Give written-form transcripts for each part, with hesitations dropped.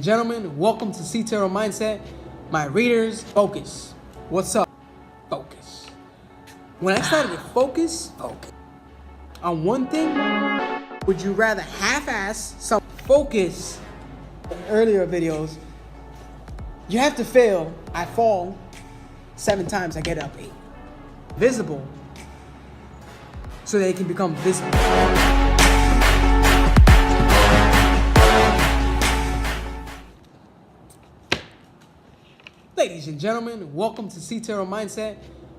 and gentlemen, welcome to C-Terror Mindset. My readers, focus. What's up? Focus. When I started to focus on one thing, would you rather half-ass some focus in earlier videos? You have to fail. I fall 7 times, I get up 8. Visible, so that it can become visible. Ladies and gentlemen, welcome to C-Terror Mindset.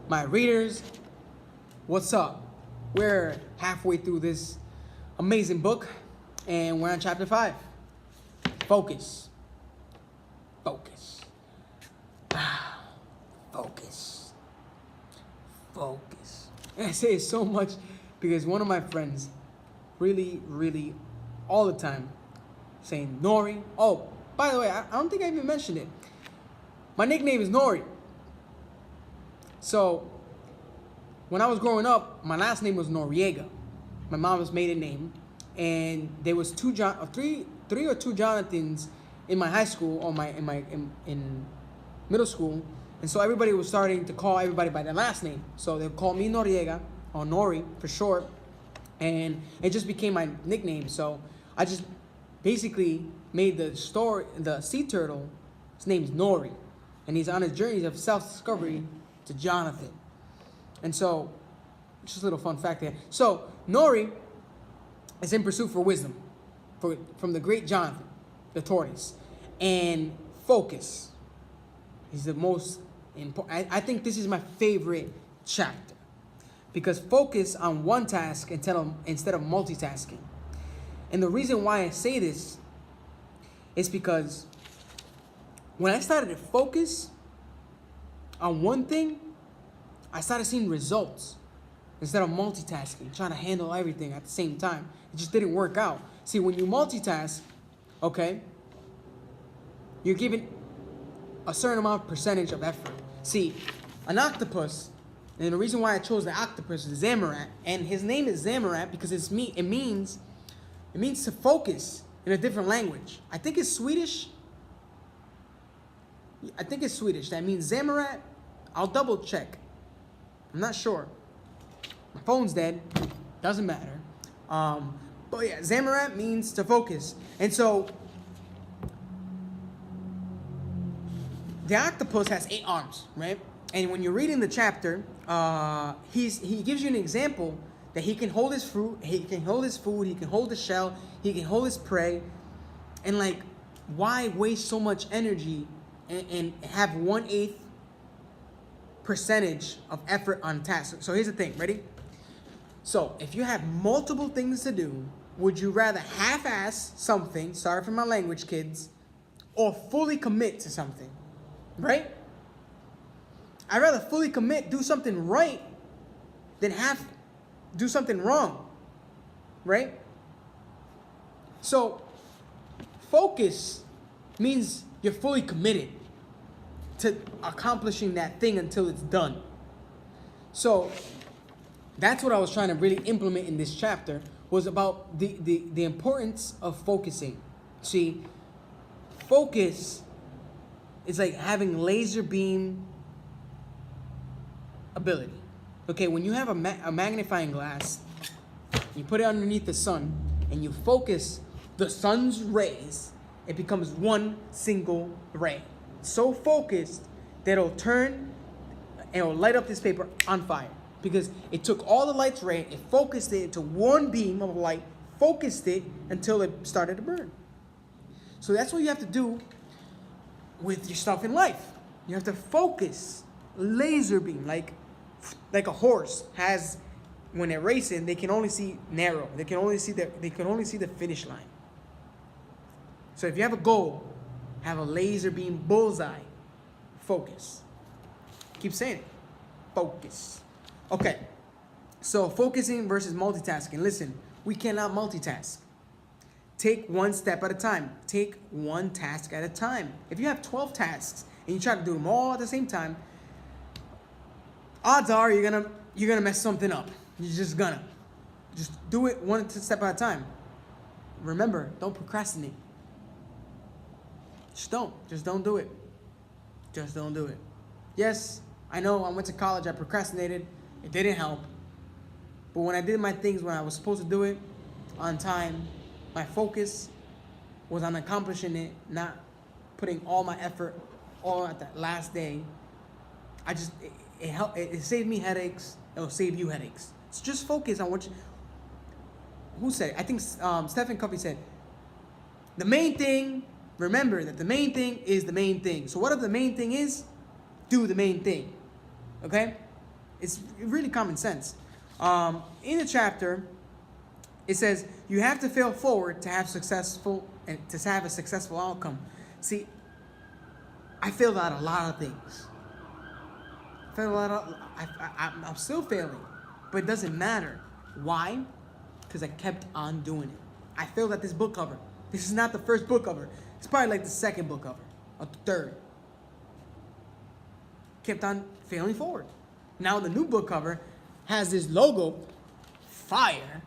My readers, what's up? We're halfway through this amazing book, and we're on chapter 5. Focus. Focus. Focus. Focus. And I say it so much because one of my friends really, all the time saying Nori. Oh, by the way, I don't think I even mentioned it. My nickname is Nori. So, when I was growing up, my last name was Noriega. My mom's maiden name. And there was three or two Jonathans in my high school or in middle school. And so everybody was starting to call everybody by their last name. So they called me Noriega, or Nori for short. And it just became my nickname. So I just basically made the sea turtle, his name's Nori. And he's on his journey of self-discovery to Jonathan. And so, just a little fun fact there. So, Nori is in pursuit for wisdom from the great Jonathan, the tortoise. And focus is the most important. I think this is my favorite chapter. Because focus on one task instead of multitasking. And the reason why I say this is because when I started to focus on one thing, I started seeing results instead of multitasking, trying to handle everything at the same time. It just didn't work out. See, when you multitask, okay, you're given a certain amount of percentage of effort. See, an octopus, and the reason why I chose the octopus is Zamorak, and his name is Zamorak because it means to focus in a different language. I think it's Swedish. That means Zamorak. I'll double check. I'm not sure. My phone's dead. Doesn't matter. But yeah, Zamorak means to focus. And so the octopus has 8 arms, right? And when you're reading the chapter, he gives you an example that he can hold his fruit, he can hold his food, he can hold the shell, he can hold his prey. And like, why waste so much energy and have 1/8 percentage of effort on task? So here's the thing, ready? So if you have multiple things to do, would you rather half-ass something, sorry for my language, kids, or fully commit to something, right? I'd rather fully commit, do something right, than do something wrong, right? So focus means you're fully committed to accomplishing that thing until it's done. So that's what I was trying to really implement in this chapter, was about the importance of focusing. See, focus is like having laser beam ability. Okay, when you have a magnifying glass, you put it underneath the sun, and you focus the sun's rays, it becomes one single ray. So focused that it'll turn and it'll light up this paper on fire. Because it took all the light's ray, it focused it into one beam of light, focused it until it started to burn. So that's what you have to do with your stuff in life. You have to focus, laser beam, like a horse has, when they're racing, they can only see narrow. They can only see the finish line. So if you have a goal, have a laser beam bullseye. Focus. Keep saying it. Focus. Okay. So focusing versus multitasking. Listen, we cannot multitask. Take one step at a time. Take one task at a time. If you have 12 tasks and you try to do them all at the same time, odds are you're gonna mess something up. You're just gonna. Just do it one step at a time. Remember, don't procrastinate. Just don't do it. Just don't do it. Yes, I know I went to college, I procrastinated. It didn't help. But when I did my things when I was supposed to do it on time, my focus was on accomplishing it, not putting all my effort all at that last day. It helped. It saved me headaches. It will save you headaches. So just focus on what you. Who said it? I think Stephen Covey said, the main thing, remember that the main thing is the main thing. So whatever the main thing is, do the main thing. Okay? It's really common sense. In the chapter, it says, you have to fail forward to have a successful outcome. See, I failed at a lot of things. I'm still failing, but it doesn't matter. Why? Because I kept on doing it. I failed at this book cover. This is not the first book cover. It's probably like the second book cover or the third. Kept on failing forward. Now the new book cover has this logo, fire.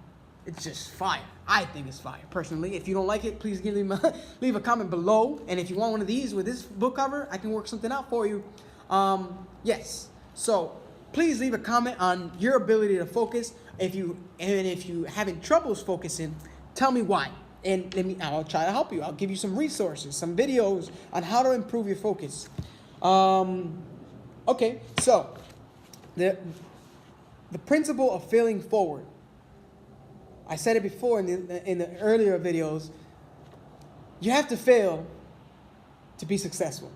It's just fire. I think it's fire, personally. If you don't like it, please leave a comment below. And if you want one of these with this book cover, I can work something out for you. Yes. So please leave a comment on your ability to focus. If you having troubles focusing, tell me why. And I'll try to help you. I'll give you some resources, some videos on how to improve your focus. Okay, so the principle of failing forward. I said it before in the earlier videos. You have to fail to be successful.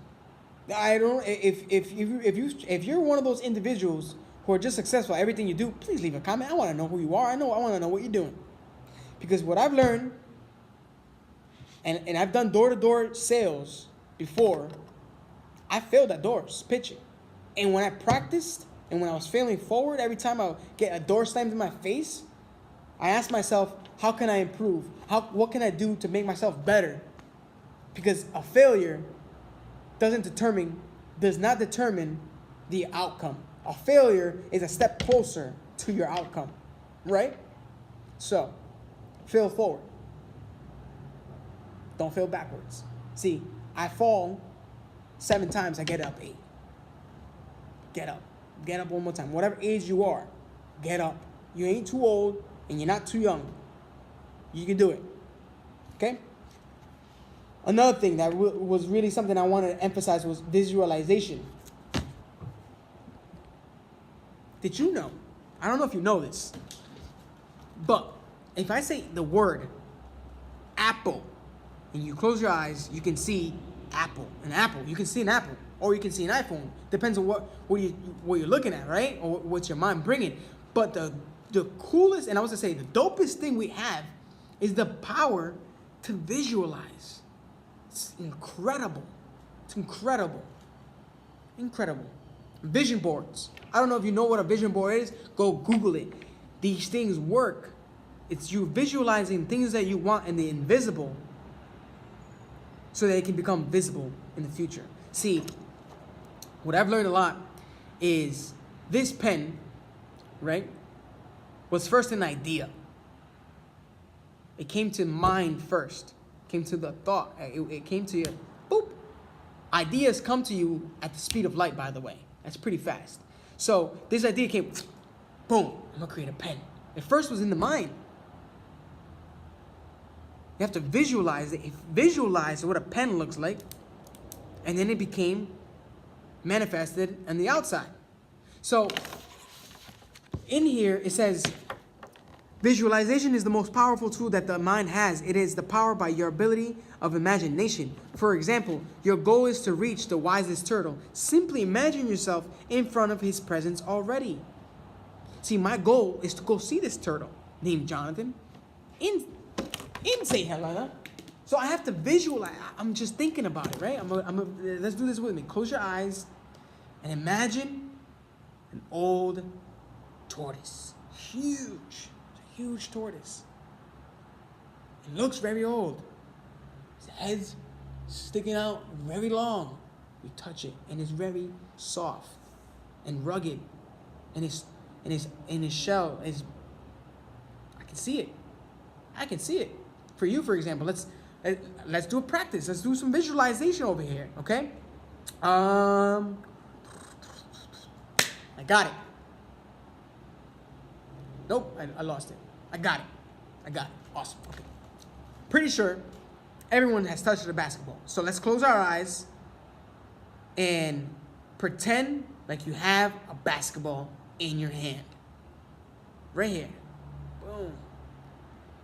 I don't. If you're one of those individuals who are just successful at everything you do, please leave a comment. I want to know who you are. I want to know what you're doing, because what I've learned, and I've done door-to-door sales before. I failed at doors pitching, and when I practiced and when I was failing forward, every time I would get a door slammed in my face, I asked myself, how can I improve? What can I do to make myself better? Because a failure does not determine the outcome. A failure is a step closer to your outcome, right? So, fail forward. Don't fail backwards. See, I fall 7 times, I get up 8. Get up. Get up one more time. Whatever age you are, get up. You ain't too old and you're not too young. You can do it. Okay? Another thing that was really something I wanted to emphasize was visualization. Did you know? I don't know if you know this, but if I say the word apple and you close your eyes, you can see apple. An apple. You can see an apple, or you can see an iPhone. Depends on what you're looking at, right? Or what's your mind bringing. But the coolest, and I was gonna say the dopest thing we have is the power to visualize. It's incredible. It's incredible. Incredible. Vision boards. I don't know if you know what a vision board is. Go Google it. These things work. It's you visualizing things that you want in the invisible so that it can become visible in the future. See, what I've learned a lot is this pen, right, was first an idea. It came to mind first. Came to the thought. It came to you. Boop. Ideas come to you at the speed of light, by the way. That's pretty fast. So this idea came, boom, I'm gonna create a pen. It first was in the mind. You have to visualize it. Visualize what a pen looks like. And then it became manifested on the outside. So in here it says, visualization is the most powerful tool that the mind has. It is the power by your ability of imagination. For example, your goal is to reach the wisest turtle. Simply imagine yourself in front of his presence already. See, my goal is to go see this turtle named Jonathan in St. Helena. So I have to visualize. I'm just thinking about it, right? Let's do this with me. Close your eyes and imagine an old tortoise. Huge tortoise. It looks very old. His head's sticking out very long. You touch it and it's very soft and rugged. And his shell is, I can see it. For you, for example, Let's do a practice. Let's do some visualization over here, okay? I got it. Nope, I lost it. I got it. Awesome. Okay. Pretty sure everyone has touched a basketball. So let's close our eyes and pretend like you have a basketball in your hand. Right here. Boom.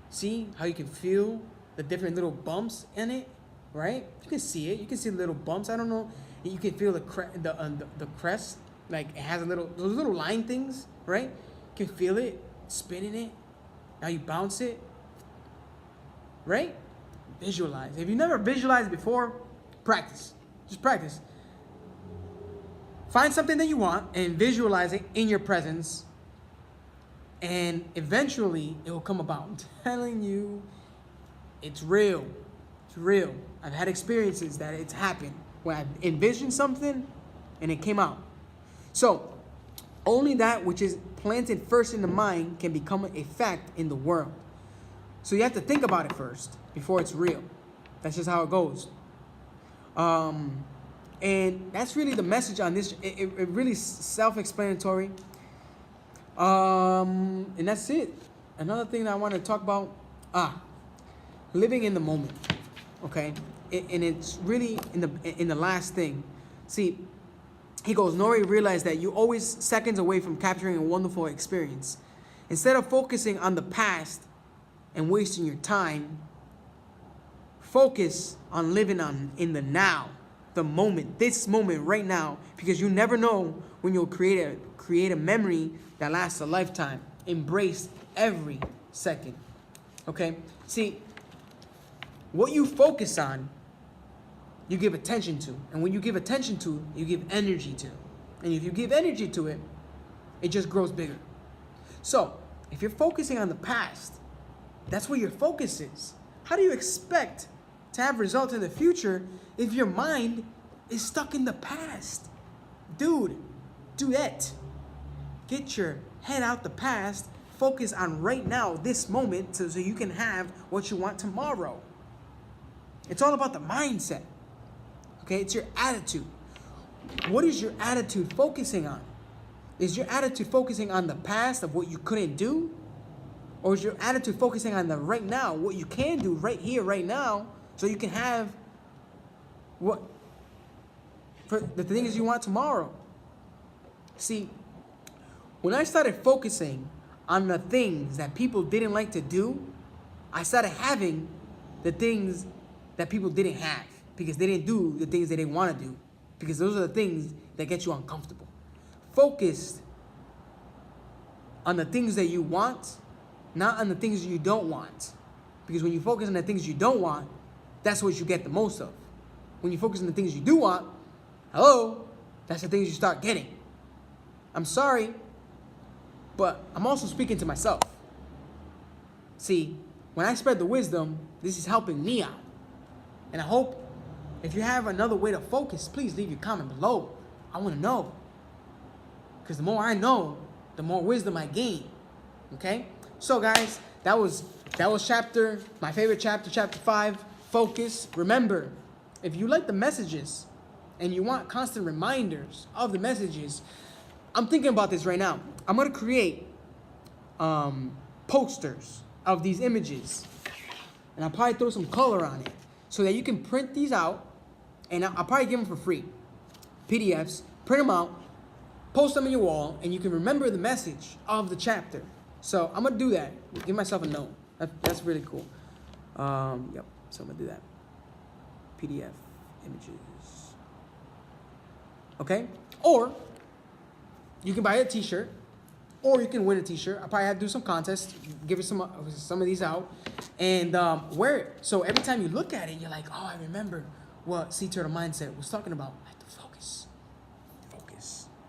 See how you can feel the different little bumps in it, right? You can see it. You can see the little bumps. I don't know. You can feel the crest, like it has those little line things, right? You can feel it spinning it. Now you bounce it, right? Visualize. If you never visualized before, practice. Just practice. Find something that you want and visualize it in your presence, and eventually it will come about. I'm telling you, it's real. It's real. I've had experiences that it's happened where I envisioned something and it came out. So, only that which is planted first in the mind can become a fact in the world. So you have to think about it first before it's real. That's just how it goes. And that's really the message on this. It really self-explanatory. And that's it. Another thing that I want to talk about, living in the moment. Okay, and it's really in the last thing. See, he goes, Nori realized that you're always seconds away from capturing a wonderful experience. Instead of focusing on the past and wasting your time, focus on living in the now, the moment, this moment right now, because you never know when you'll create a memory that lasts a lifetime. Embrace every second. Okay? See, what you focus on, you give attention to. And when you give attention to, you give energy to. And if you give energy to it, it just grows bigger. So, if you're focusing on the past, that's where your focus is. How do you expect to have results in the future if your mind is stuck in the past? Dude, do that. Get your head out the past. Focus on right now, this moment, so you can have what you want tomorrow. It's all about the mindset. Okay, it's your attitude. What is your attitude focusing on? Is your attitude focusing on the past of what you couldn't do? Or is your attitude focusing on the right now, what you can do right here, right now, so you can have what for the things you want tomorrow? See, when I started focusing on the things that people didn't like to do, I started having the things that people didn't have because they didn't do the things that they want to do, because those are the things that get you uncomfortable. Focus on the things that you want, not on the things you don't want. Because when you focus on the things you don't want, that's what you get the most of. When you focus on the things you do want, that's the things you start getting. I'm sorry, but I'm also speaking to myself. See, when I spread the wisdom, this is helping me out. And I hope if you have another way to focus, please leave your comment below. I want to know. Because the more I know, the more wisdom I gain. Okay? So guys, that was my favorite chapter, chapter 5, focus. Remember, if you like the messages and you want constant reminders of the messages, I'm thinking about this right now. I'm going to create posters of these images. And I'll probably throw some color on it so that you can print these out, and I'll probably give them for free. PDFs, print them out, post them on your wall, and you can remember the message of the chapter. So I'm gonna do that. Give myself a note. That's really cool. Yep. So I'm gonna do that. PDF images. Okay. Or you can buy a T-shirt, or you can win a T-shirt. I probably have to do some contests, give some of these out, and wear it. So every time you look at it, you're like, oh, I remember what Sea Turtle Mindset was talking about. I have to focus.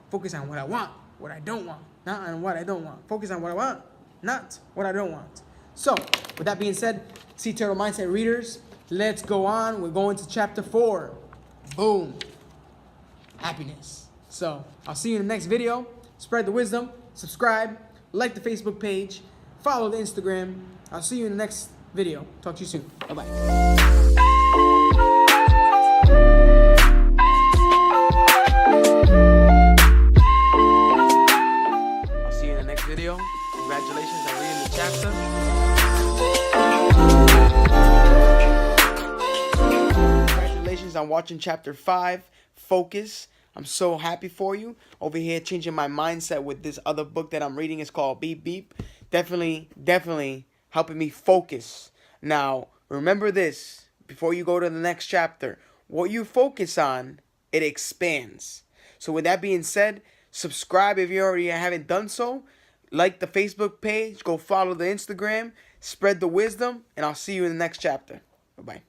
Focus on what I want, what I don't want, not on what I don't want. Focus on what I want, not what I don't want. So, with that being said, Sea Turtle Mindset readers, let's go on. We're going to chapter 4. Boom. Happiness. So, I'll see you in the next video. Spread the wisdom, subscribe, like the Facebook page, follow the Instagram. I'll see you in the next video. Talk to you soon. Bye-bye. I'm reading the chapter. Congratulations on watching chapter 5, Focus. I'm so happy for you. Over here changing my mindset with this other book that I'm reading. It's called Beep Beep. Definitely helping me focus. Now, remember this before you go to the next chapter. What you focus on, it expands. So with that being said, subscribe if you already haven't done so. Like the Facebook page. Go follow the Instagram. Spread the wisdom. And I'll see you in the next chapter. Bye-bye.